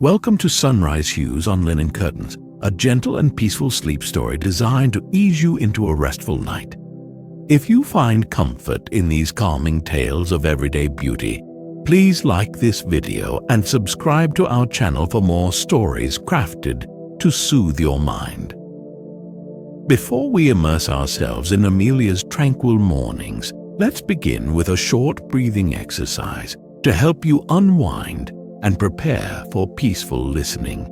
Welcome to Sunrise Hues on Linen Curtains, a gentle and peaceful sleep story designed to ease you into a restful night. If you find comfort in these calming tales of everyday beauty, please like this video and subscribe to our channel for more stories crafted to soothe your mind. Before we immerse ourselves in Amelia's tranquil mornings, let's begin with a short breathing exercise to help you unwind and prepare for peaceful listening.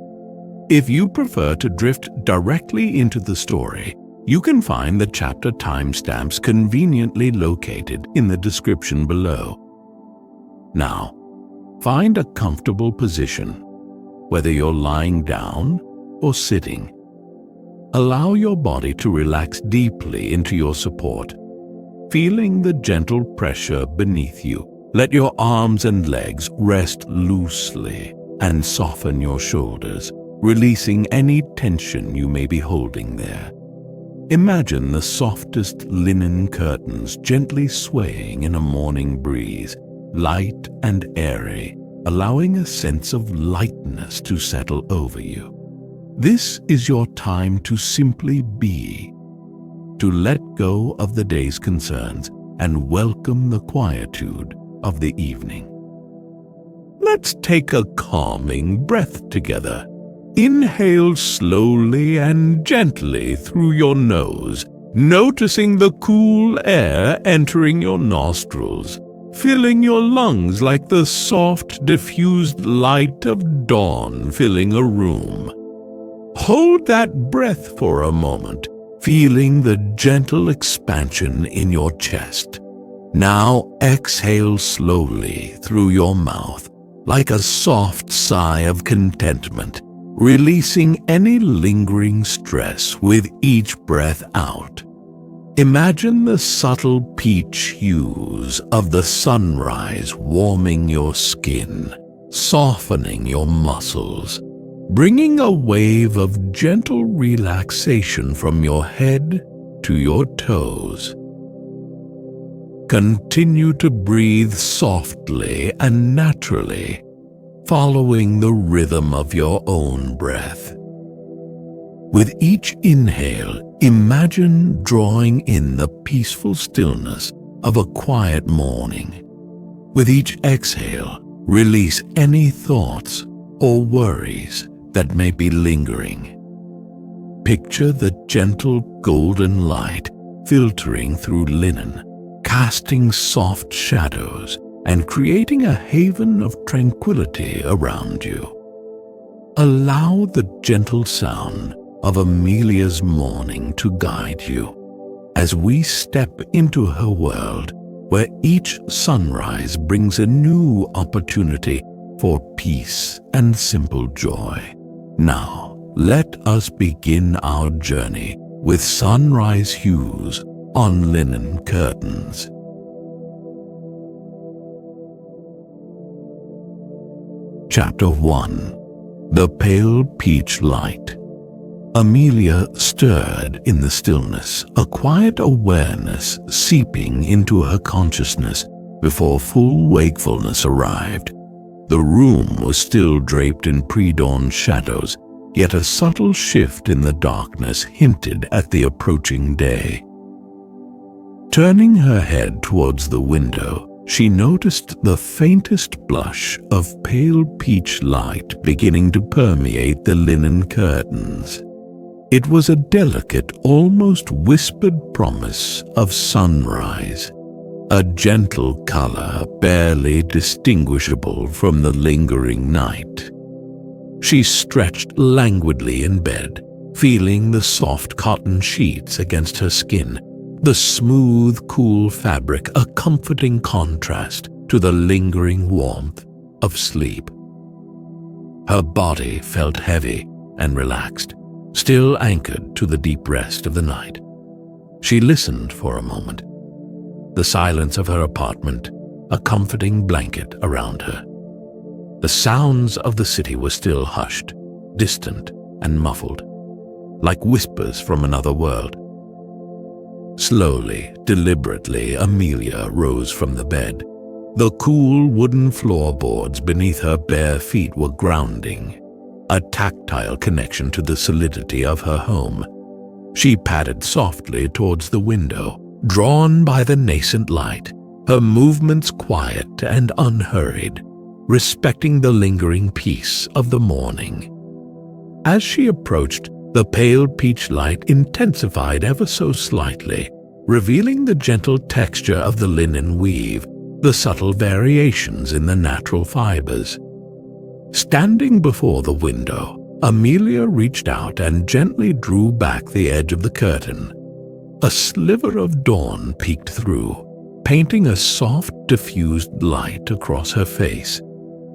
If you prefer to drift directly into the story, you can find the chapter timestamps conveniently located in the description below. Now, find a comfortable position, whether you're lying down or sitting. Allow your body to relax deeply into your support, feeling the gentle pressure beneath you. Let your arms and legs rest loosely and soften your shoulders, releasing any tension you may be holding there. Imagine the softest linen curtains gently swaying in a morning breeze, light and airy, allowing a sense of lightness to settle over you. This is your time to simply be, to let go of the day's concerns and welcome the quietude of the evening. Let's take a calming breath together. Inhale slowly and gently through your nose, noticing the cool air entering your nostrils, filling your lungs like the soft, diffused light of dawn filling a room. Hold that breath for a moment, feeling the gentle expansion in your chest. Now exhale slowly through your mouth, like a soft sigh of contentment, releasing any lingering stress with each breath out. Imagine the subtle peach hues of the sunrise warming your skin, softening your muscles, bringing a wave of gentle relaxation from your head to your toes. Continue to breathe softly and naturally, following the rhythm of your own breath. With each inhale, imagine drawing in the peaceful stillness of a quiet morning. With each exhale, release any thoughts or worries that may be lingering. Picture the gentle golden light filtering through linen, casting soft shadows and creating a haven of tranquility around you. Allow the gentle sound of Amelia's morning to guide you as we step into her world where each sunrise brings a new opportunity for peace and simple joy. Now, let us begin our journey with Sunrise Hues on Linen Curtains. Chapter 1. The Pale Peach Light. Amelia stirred in the stillness, a quiet awareness seeping into her consciousness before full wakefulness arrived. The room was still draped in pre-dawn shadows, yet a subtle shift in the darkness hinted at the approaching day. Turning her head towards the window, she noticed the faintest blush of pale peach light beginning to permeate the linen curtains. It was a delicate, almost whispered promise of sunrise, a gentle color barely distinguishable from the lingering night. She stretched languidly in bed, feeling the soft cotton sheets against her skin, the smooth, cool fabric a comforting contrast to the lingering warmth of sleep. Her body felt heavy and relaxed, still anchored to the deep rest of the night. She listened for a moment, the silence of her apartment a comforting blanket around her. The sounds of the city were still hushed, distant and muffled, like whispers from another world. Slowly, deliberately, Amelia rose from the bed, The cool wooden floorboards beneath her bare feet were grounding, a tactile connection to the solidity of her home. She padded softly towards the window, drawn by the nascent light, her movements quiet and unhurried, respecting the lingering peace of the morning. As she approached, the pale peach light intensified ever so slightly, revealing the gentle texture of the linen weave, the subtle variations in the natural fibers. Standing before the window, Amelia reached out and gently drew back the edge of the curtain. A sliver of dawn peeked through, painting a soft, diffused light across her face.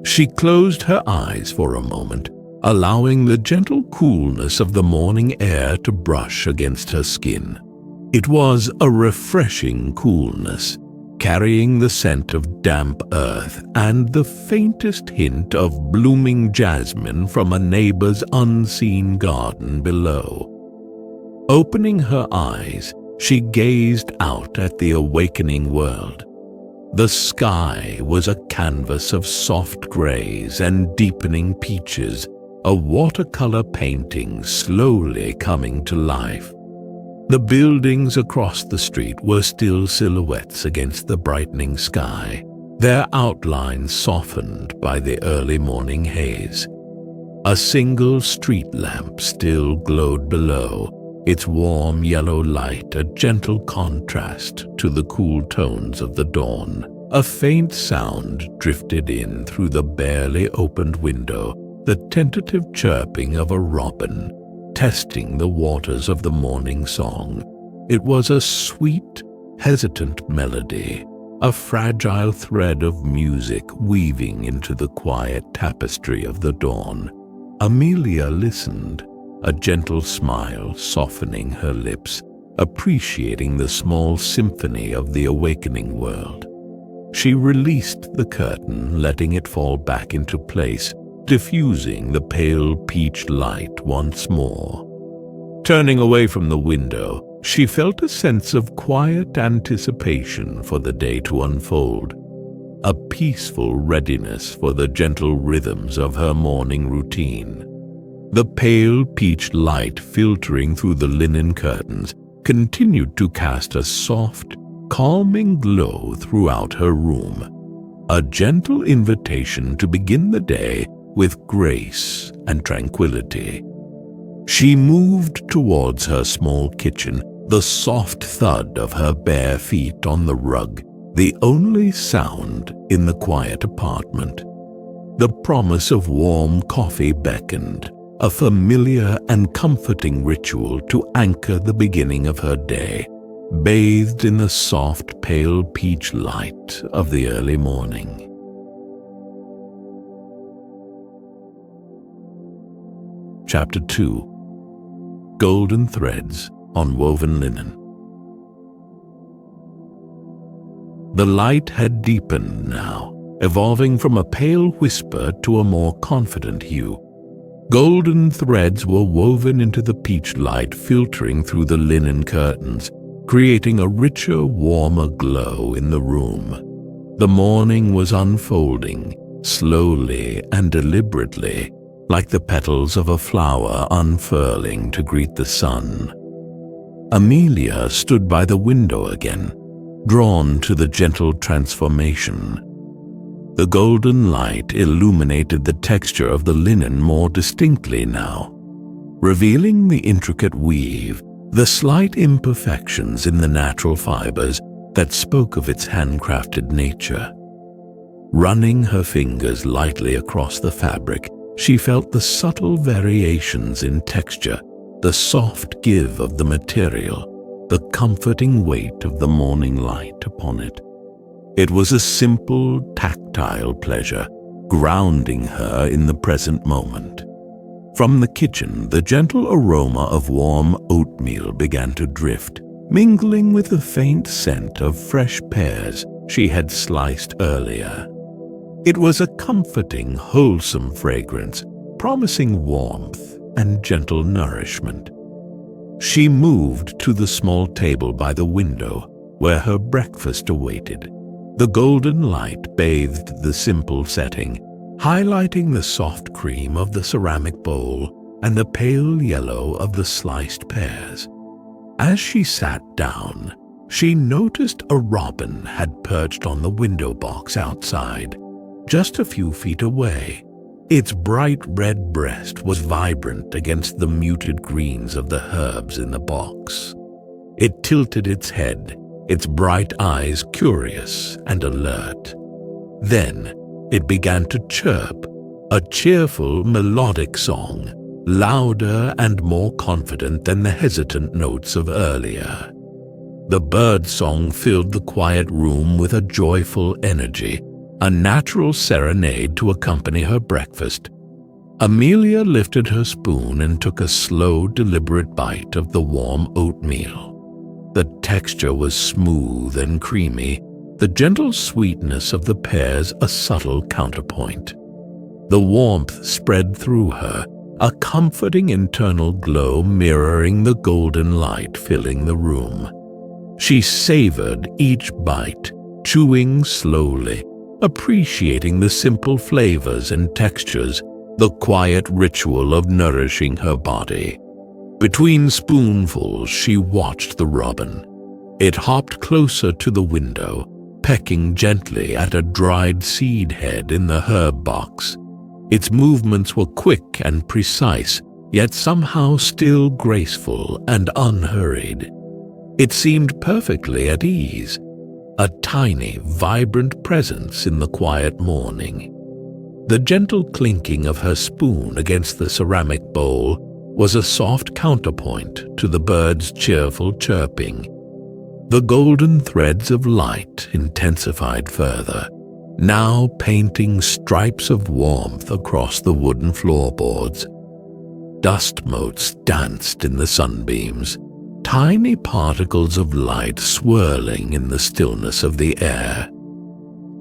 She closed her eyes for a moment, allowing the gentle coolness of the morning air to brush against her skin. It was a refreshing coolness, carrying the scent of damp earth and the faintest hint of blooming jasmine from a neighbor's unseen garden below. Opening her eyes, she gazed out at the awakening world. The sky was a canvas of soft grays and deepening peaches, a watercolor painting slowly coming to life. The buildings across the street were still silhouettes against the brightening sky, their outlines softened by the early morning haze. A single street lamp still glowed below, its warm yellow light a gentle contrast to the cool tones of the dawn. A faint sound drifted in through the barely opened window, the tentative chirping of a robin, testing the waters of the morning song. It was a sweet, hesitant melody, a fragile thread of music weaving into the quiet tapestry of the dawn. Amelia listened, a gentle smile softening her lips, appreciating the small symphony of the awakening world. She released the curtain, letting it fall back into place, diffusing the pale peach light once more. Turning away from the window, she felt a sense of quiet anticipation for the day to unfold, a peaceful readiness for the gentle rhythms of her morning routine. The pale peach light filtering through the linen curtains continued to cast a soft, calming glow throughout her room, a gentle invitation to begin the day with grace and tranquility. She moved towards her small kitchen, the soft thud of her bare feet on the rug, the only sound in the quiet apartment. The promise of warm coffee beckoned, a familiar and comforting ritual to anchor the beginning of her day, bathed in the soft, pale peach light of the early morning. Chapter 2. Golden Threads on Woven Linen. The light had deepened now, evolving from a pale whisper to a more confident hue. Golden threads were woven into the peach light filtering through the linen curtains, creating a richer, warmer glow in the room. The morning was unfolding, slowly and deliberately, like the petals of a flower unfurling to greet the sun. Amelia stood by the window again, drawn to the gentle transformation. The golden light illuminated the texture of the linen more distinctly now, revealing the intricate weave, the slight imperfections in the natural fibers that spoke of its handcrafted nature. Running her fingers lightly across the fabric, she felt the subtle variations in texture, the soft give of the material, the comforting weight of the morning light upon it. It was a simple, tactile pleasure, grounding her in the present moment. From the kitchen, the gentle aroma of warm oatmeal began to drift, mingling with the faint scent of fresh pears she had sliced earlier. It was a comforting, wholesome fragrance, promising warmth and gentle nourishment. She moved to the small table by the window where her breakfast awaited. The golden light bathed the simple setting, highlighting the soft cream of the ceramic bowl and the pale yellow of the sliced pears. As she sat down, she noticed a robin had perched on the window box outside, just a few feet away. Its bright red breast was vibrant against the muted greens of the herbs in the box. It tilted its head, its bright eyes curious and alert. Then it began to chirp, a cheerful, melodic song, louder and more confident than the hesitant notes of earlier. The birdsong filled the quiet room with a joyful energy, a natural serenade to accompany her breakfast. Amelia lifted her spoon and took a slow, deliberate bite of the warm oatmeal. The texture was smooth and creamy, the gentle sweetness of the pears a subtle counterpoint. The warmth spread through her, a comforting internal glow mirroring the golden light filling the room. She savored each bite, chewing slowly, appreciating the simple flavors and textures, the quiet ritual of nourishing her body. Between spoonfuls, she watched the robin. It hopped closer to the window, pecking gently at a dried seed head in the herb box. Its movements were quick and precise, yet somehow still graceful and unhurried. It seemed perfectly at ease, a tiny, vibrant presence in the quiet morning. The gentle clinking of her spoon against the ceramic bowl was a soft counterpoint to the bird's cheerful chirping. The golden threads of light intensified further, now painting stripes of warmth across the wooden floorboards. Dust motes danced in the sunbeams, tiny particles of light swirling in the stillness of the air.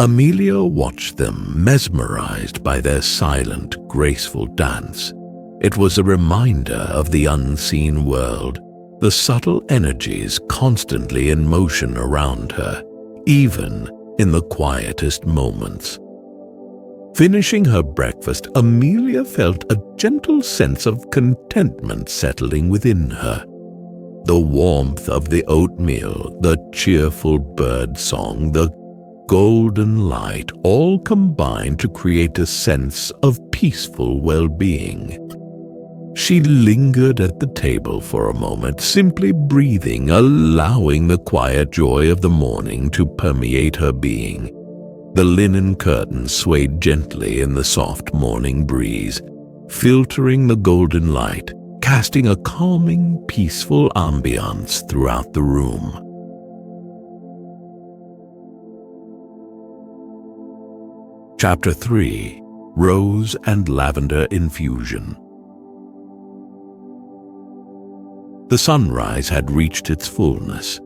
Amelia watched them, mesmerized by their silent, graceful dance. It was a reminder of the unseen world, the subtle energies constantly in motion around her, even in the quietest moments. Finishing her breakfast, Amelia felt a gentle sense of contentment settling within her. The warmth of the oatmeal, the cheerful bird song, the golden light all combined to create a sense of peaceful well-being. She lingered at the table for a moment, simply breathing, allowing the quiet joy of the morning to permeate her being. The linen curtains swayed gently in the soft morning breeze, filtering the golden light, casting a calming, peaceful ambiance throughout the room. Chapter 3: Rose and Lavender Infusion. The sunrise had reached its fullness.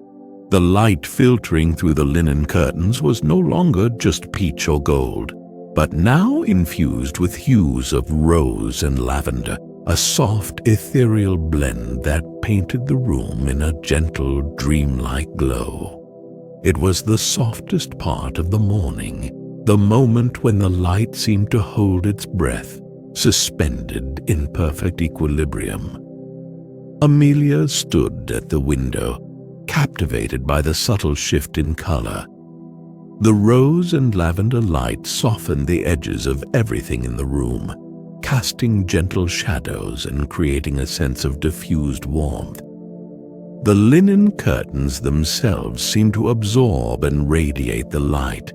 The light filtering through the linen curtains was no longer just peach or gold, but now infused with hues of rose and lavender, a soft, ethereal blend that painted the room in a gentle, dreamlike glow. It was the softest part of the morning, the moment when the light seemed to hold its breath, suspended in perfect equilibrium. Amelia stood at the window, captivated by the subtle shift in color. The rose and lavender light softened the edges of everything in the room, casting gentle shadows and creating a sense of diffused warmth. The linen curtains themselves seemed to absorb and radiate the light,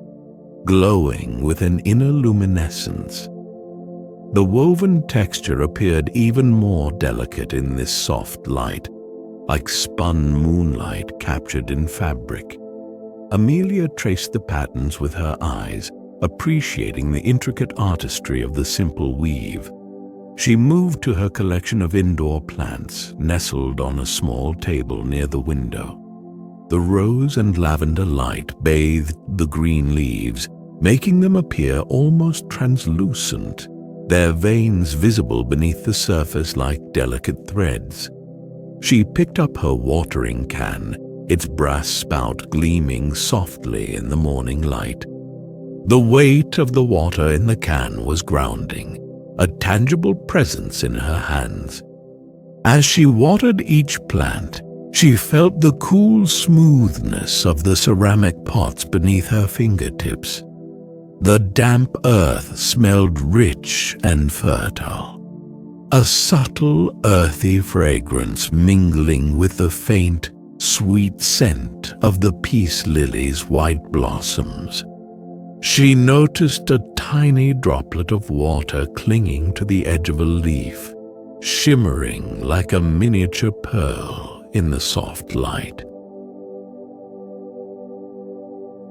glowing with an inner luminescence. The woven texture appeared even more delicate in this soft light, like spun moonlight captured in fabric. Amelia traced the patterns with her eyes, appreciating the intricate artistry of the simple weave. She moved to her collection of indoor plants, nestled on a small table near the window. The rose and lavender light bathed the green leaves, making them appear almost translucent, their veins visible beneath the surface like delicate threads. She picked up her watering can, its brass spout gleaming softly in the morning light. The weight of the water in the can was grounding, a tangible presence in her hands. As she watered each plant, she felt the cool smoothness of the ceramic pots beneath her fingertips. The damp earth smelled rich and fertile, a subtle, earthy fragrance mingling with the faint, sweet scent of the peace lily's white blossoms. She noticed a tiny droplet of water clinging to the edge of a leaf, shimmering like a miniature pearl in the soft light.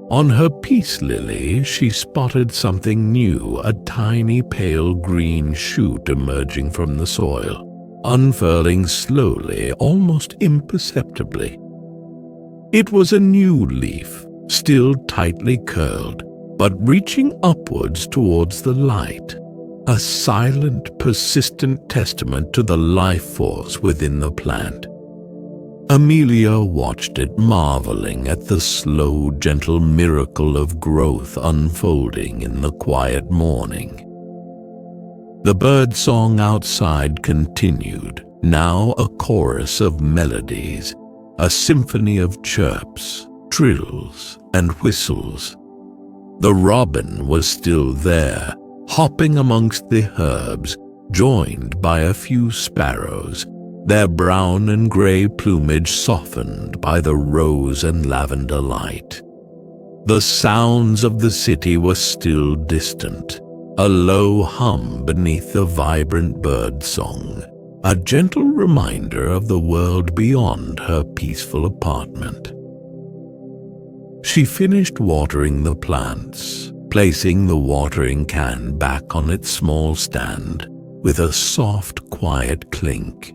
On her peace lily, she spotted something new, a tiny pale green shoot emerging from the soil, unfurling slowly, almost imperceptibly. It was a new leaf, still tightly curled, but reaching upwards towards the light, a silent, persistent testament to the life force within the plant. Amelia watched it, marveling at the slow, gentle miracle of growth unfolding in the quiet morning. The birdsong outside continued, now a chorus of melodies, a symphony of chirps, trills, and whistles. The robin was still there, hopping amongst the herbs, joined by a few sparrows, their brown and gray plumage softened by the rose and lavender light. The sounds of the city were still distant, a low hum beneath the vibrant birdsong, a gentle reminder of the world beyond her peaceful apartment. She finished watering the plants, placing the watering can back on its small stand with a soft, quiet clink.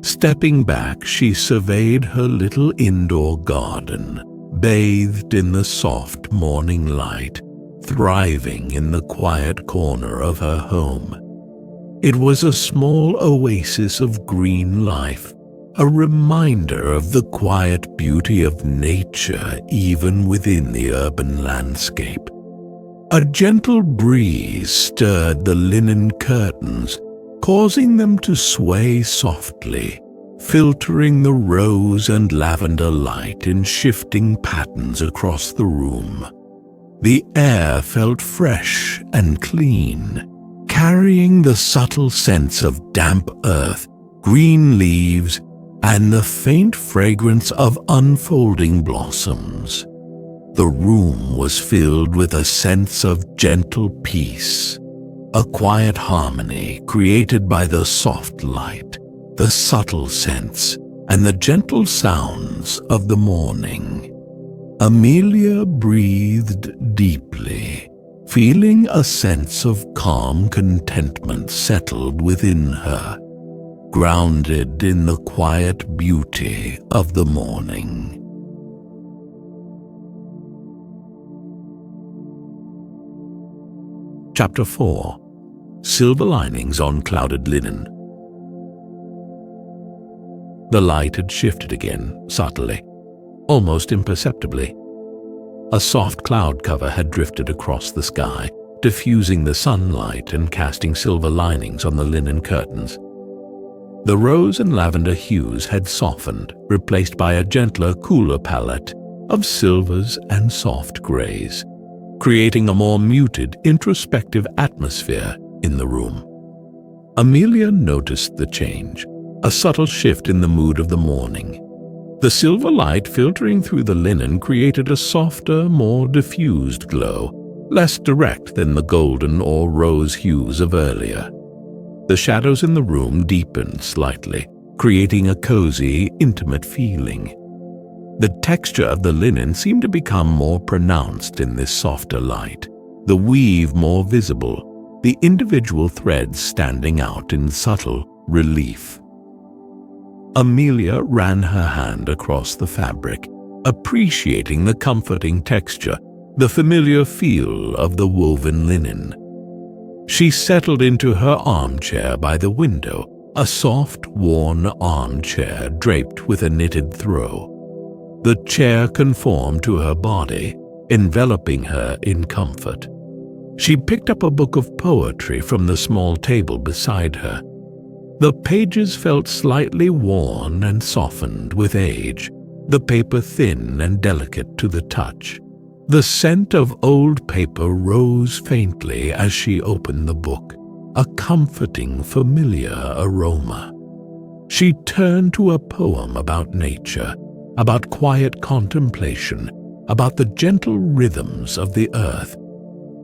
Stepping back, she surveyed her little indoor garden, bathed in the soft morning light, thriving in the quiet corner of her home. It was a small oasis of green life, a reminder of the quiet beauty of nature even within the urban landscape. A gentle breeze stirred the linen curtains, causing them to sway softly, filtering the rose and lavender light in shifting patterns across the room. The air felt fresh and clean, carrying the subtle sense of damp earth, green leaves, and the faint fragrance of unfolding blossoms. The room was filled with a sense of gentle peace, a quiet harmony created by the soft light, the subtle scents, and the gentle sounds of the morning. Amelia breathed deeply, feeling a sense of calm contentment settled within her, grounded in the quiet beauty of the morning. Chapter 4. Silver Linings on Clouded Linen. The light had shifted again, subtly, almost imperceptibly. A soft cloud cover had drifted across the sky, diffusing the sunlight and casting silver linings on the linen curtains. The rose and lavender hues had softened, replaced by a gentler, cooler palette of silvers and soft grays, creating a more muted, introspective atmosphere in the room. Amelia noticed the change, a subtle shift in the mood of the morning. The silver light filtering through the linen created a softer, more diffused glow, less direct than the golden or rose hues of earlier. The shadows in the room deepened slightly, creating a cozy, intimate feeling. The texture of the linen seemed to become more pronounced in this softer light, the weave more visible, the individual threads standing out in subtle relief. Amelia ran her hand across the fabric, appreciating the comforting texture, the familiar feel of the woven linen. She settled into her armchair by the window, a soft, worn armchair draped with a knitted throw. The chair conformed to her body, enveloping her in comfort. She picked up a book of poetry from the small table beside her. The pages felt slightly worn and softened with age, the paper thin and delicate to the touch. The scent of old paper rose faintly as she opened the book, a comforting, familiar aroma. She turned to a poem about nature, about quiet contemplation, about the gentle rhythms of the earth.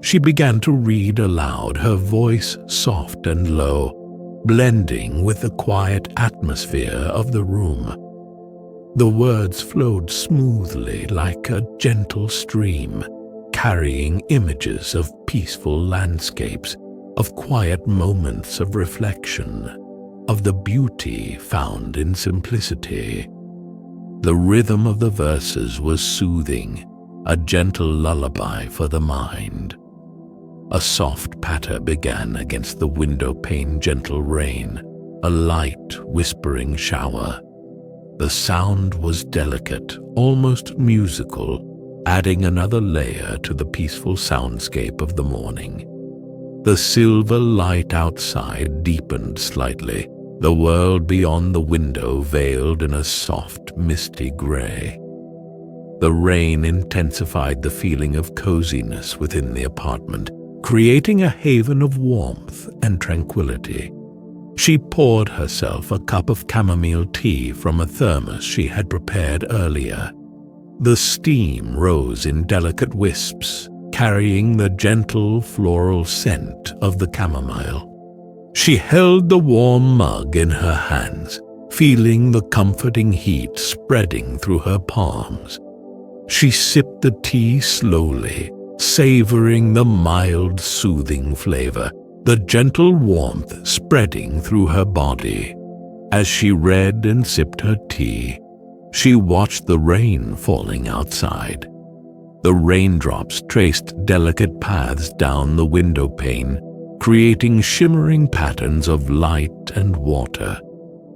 She began to read aloud, her voice soft and low, blending with the quiet atmosphere of the room. The words flowed smoothly like a gentle stream, carrying images of peaceful landscapes, of quiet moments of reflection, of the beauty found in simplicity. The rhythm of the verses was soothing, a gentle lullaby for the mind. A soft patter began against the windowpane, gentle rain, a light, whispering shower. The sound was delicate, almost musical, adding another layer to the peaceful soundscape of the morning. The silver light outside deepened slightly, the world beyond the window veiled in a soft, misty gray. The rain intensified the feeling of coziness within the apartment, creating a haven of warmth and tranquility. She poured herself a cup of chamomile tea from a thermos she had prepared earlier. The steam rose in delicate wisps, carrying the gentle floral scent of the chamomile. She held the warm mug in her hands, feeling the comforting heat spreading through her palms. She sipped the tea slowly, savoring the mild, soothing flavor, the gentle warmth spreading through her body. As she read and sipped her tea, she watched the rain falling outside. The raindrops traced delicate paths down the windowpane, creating shimmering patterns of light and water.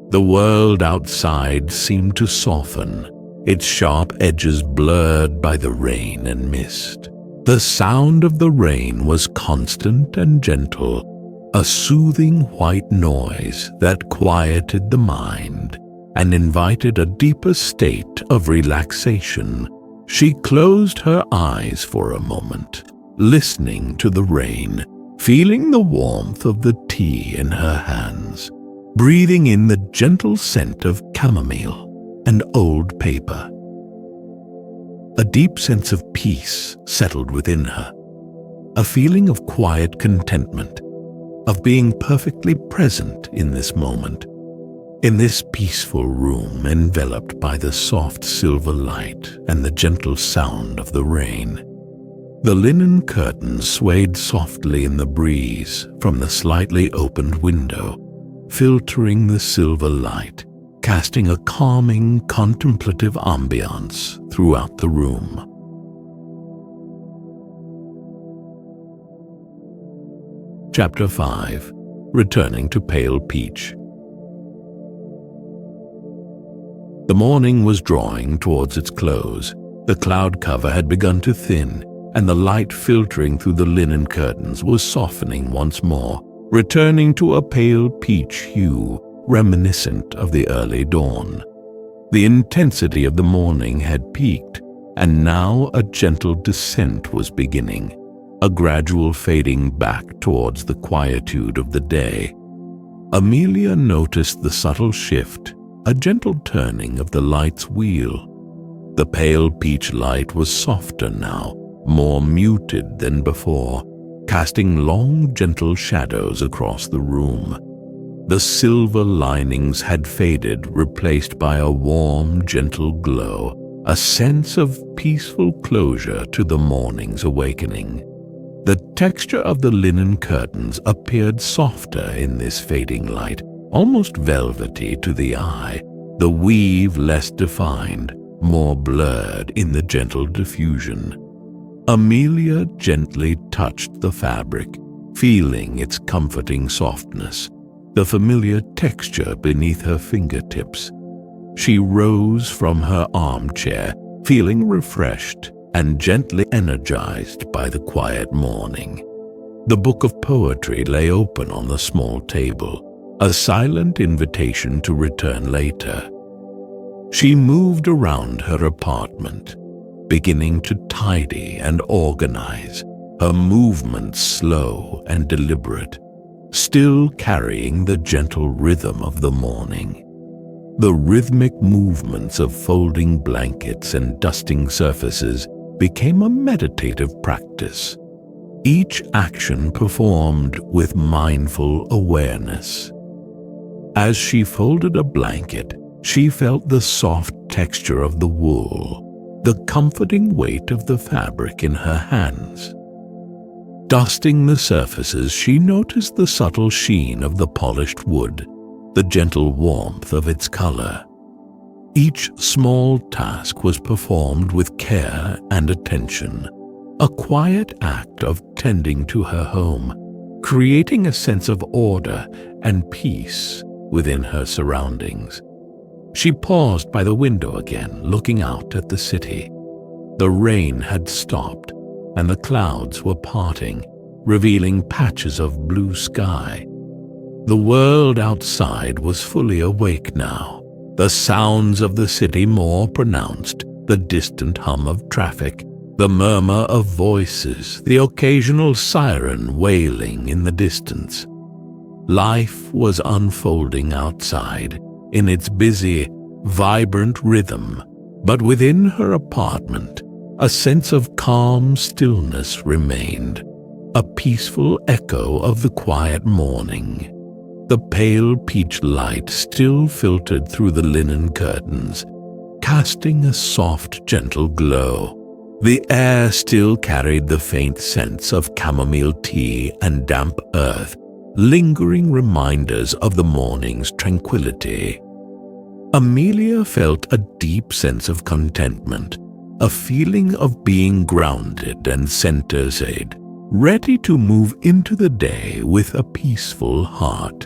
The world outside seemed to soften, its sharp edges blurred by the rain and mist. The sound of the rain was constant and gentle, a soothing white noise that quieted the mind and invited a deeper state of relaxation. She closed her eyes for a moment, listening to the rain, feeling the warmth of the tea in her hands, breathing in the gentle scent of chamomile and old paper. A deep sense of peace settled within her, a feeling of quiet contentment, of being perfectly present in this moment, in this peaceful room enveloped by the soft silver light and the gentle sound of the rain. The linen curtains swayed softly in the breeze from the slightly opened window, filtering the silver light, casting a calming, contemplative ambiance throughout the room. Chapter 5. Returning to Pale Peach. The morning was drawing towards its close. The cloud cover had begun to thin, and the light filtering through the linen curtains was softening once more, returning to a pale peach hue, reminiscent of the early dawn. The intensity of the morning had peaked, and now a gentle descent was beginning, a gradual fading back towards the quietude of the day. Amelia noticed the subtle shift, a gentle turning of the light's wheel. The pale peach light was softer now, more muted than before, casting long, gentle shadows across the room. The silver linings had faded, replaced by a warm, gentle glow, a sense of peaceful closure to the morning's awakening. The texture of the linen curtains appeared softer in this fading light, almost velvety to the eye, the weave less defined, more blurred in the gentle diffusion. Amelia gently touched the fabric, feeling its comforting softness, the familiar texture beneath her fingertips. She rose from her armchair, feeling refreshed and gently energized by the quiet morning. The book of poetry lay open on the small table, a silent invitation to return later. She moved around her apartment, beginning to tidy and organize, her movements slow and deliberate, still carrying the gentle rhythm of the morning. The rhythmic movements of folding blankets and dusting surfaces became a meditative practice, each action performed with mindful awareness. As she folded a blanket, she felt the soft texture of the wool, the comforting weight of the fabric in her hands. Dusting the surfaces, she noticed the subtle sheen of the polished wood, the gentle warmth of its color. Each small task was performed with care and attention, a quiet act of tending to her home, creating a sense of order and peace within her surroundings. She paused by the window again, looking out at the city. The rain had stopped, and the clouds were parting, revealing patches of blue sky. The world outside was fully awake now, the sounds of the city more pronounced, the distant hum of traffic, the murmur of voices, the occasional siren wailing in the distance. Life was unfolding outside in its busy, vibrant rhythm, but within her apartment, a sense of calm stillness remained, a peaceful echo of the quiet morning. The pale peach light still filtered through the linen curtains, casting a soft, gentle glow. The air still carried the faint scents of chamomile tea and damp earth, lingering reminders of the morning's tranquility. Amelia felt a deep sense of contentment, a feeling of being grounded and centered, ready to move into the day with a peaceful heart.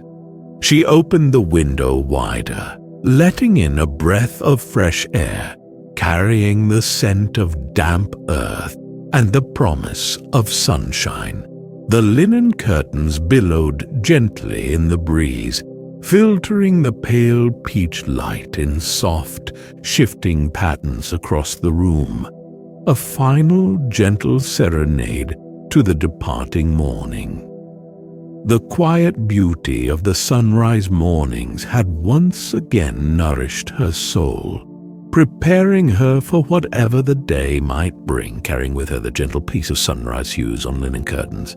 She opened the window wider, letting in a breath of fresh air, carrying the scent of damp earth and the promise of sunshine. The linen curtains billowed gently in the breeze, filtering the pale peach light in soft, shifting patterns across the room, a final gentle serenade to the departing morning. The quiet beauty of the sunrise mornings had once again nourished her soul, preparing her for whatever the day might bring, carrying with her the gentle peace of sunrise hues on linen curtains.